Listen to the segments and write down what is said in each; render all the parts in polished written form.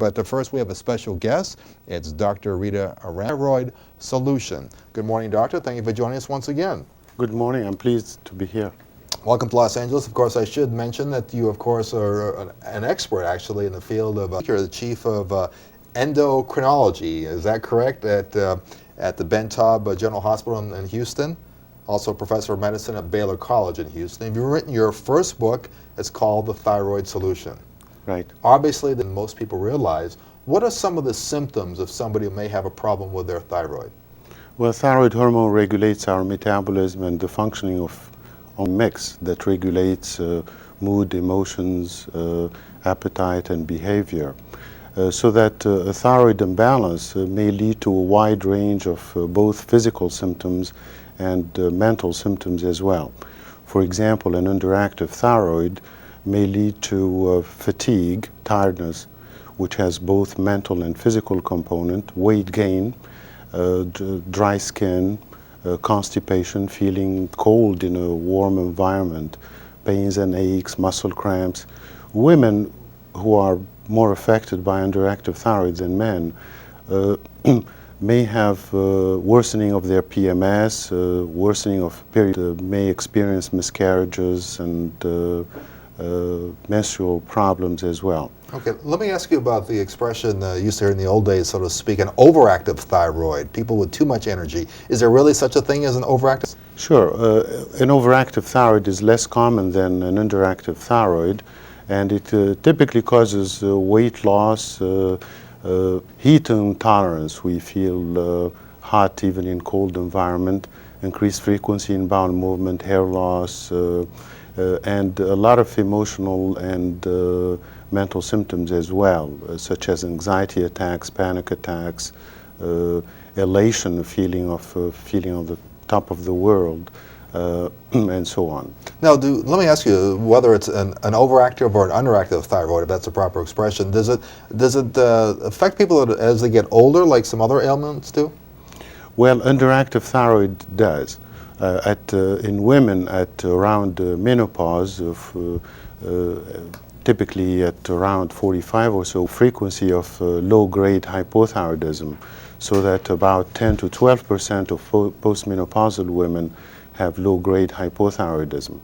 But first we have a special guest. It's Dr. Rita Arem, Thyroid Solution. Good morning, Doctor. Thank you for joining us once again. Good morning. I'm pleased to be here. Welcome to Los Angeles. Of course, I should mention that you, of course, are an expert, actually, in the field of, you're the chief of endocrinology. Is that correct? At the Ben Taub General Hospital in Houston. Also professor of medicine at Baylor College in Houston. You've written your first book. It's called The Thyroid Solution. Right. Obviously, than most people realize, what are some of the symptoms of somebody who may have a problem with their thyroid? Well, thyroid hormone regulates our metabolism and the functioning of a mix that regulates mood, emotions, appetite, and behavior. So that a thyroid imbalance may lead to a wide range of both physical symptoms and mental symptoms as well. For example, an underactive thyroid may lead to fatigue, tiredness, which has both mental and physical component, weight gain, dry skin, constipation, feeling cold in a warm environment, pains and aches, muscle cramps. Women who are more affected by underactive thyroid than men may have worsening of their PMS, worsening of period, may experience miscarriages and menstrual problems as well. Okay, let me ask you about the expression used to hear in the old days, so to speak, an overactive thyroid, people with too much energy. Is there really such a thing as an overactive? Sure. An overactive thyroid is less common than an underactive thyroid, and it typically causes weight loss, heat intolerance. We feel hot even in cold environment, increased frequency in bowel movement, hair loss, and a lot of emotional and mental symptoms as well, such as anxiety attacks, panic attacks, elation, a feeling of the top of the world, and so on. Now, let me ask you, whether it's an overactive or an underactive thyroid, if that's a proper expression, does it affect people as they get older, like some other ailments do? Well, underactive thyroid does. In women at around menopause, typically at around 45 or so, frequency of low-grade hypothyroidism, so that about 10 to 12% of postmenopausal women have low-grade hypothyroidism.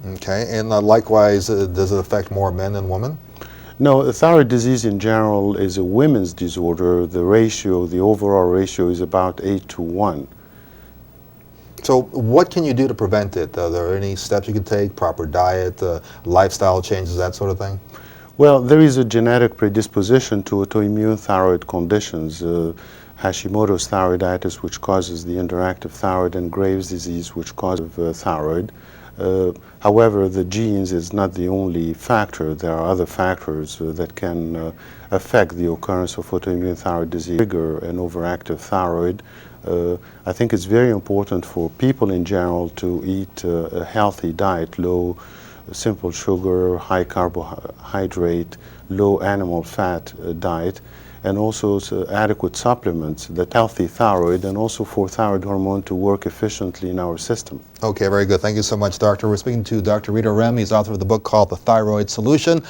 Okay, and likewise, does it affect more men than women? No, thyroid disease in general is a women's disorder. The overall ratio is about 8 to 1. So what can you do to prevent it? Are there any steps you can take, proper diet, lifestyle changes, that sort of thing? Well, there is a genetic predisposition to autoimmune thyroid conditions, Hashimoto's thyroiditis, which causes the underactive thyroid, and Graves' disease, which causes thyroid. However, the genes is not the only factor. There are other factors that can affect the occurrence of autoimmune thyroid disease, trigger an overactive thyroid. I think it's very important for people in general to eat a healthy diet, low simple sugar, high carbohydrate, low animal fat diet, and also adequate supplements that healthy thyroid, and also for thyroid hormone to work efficiently in our system. Okay, very good. Thank you so much, Doctor. We're speaking to Dr. Rita Arem. He's author of the book called The Thyroid Solution.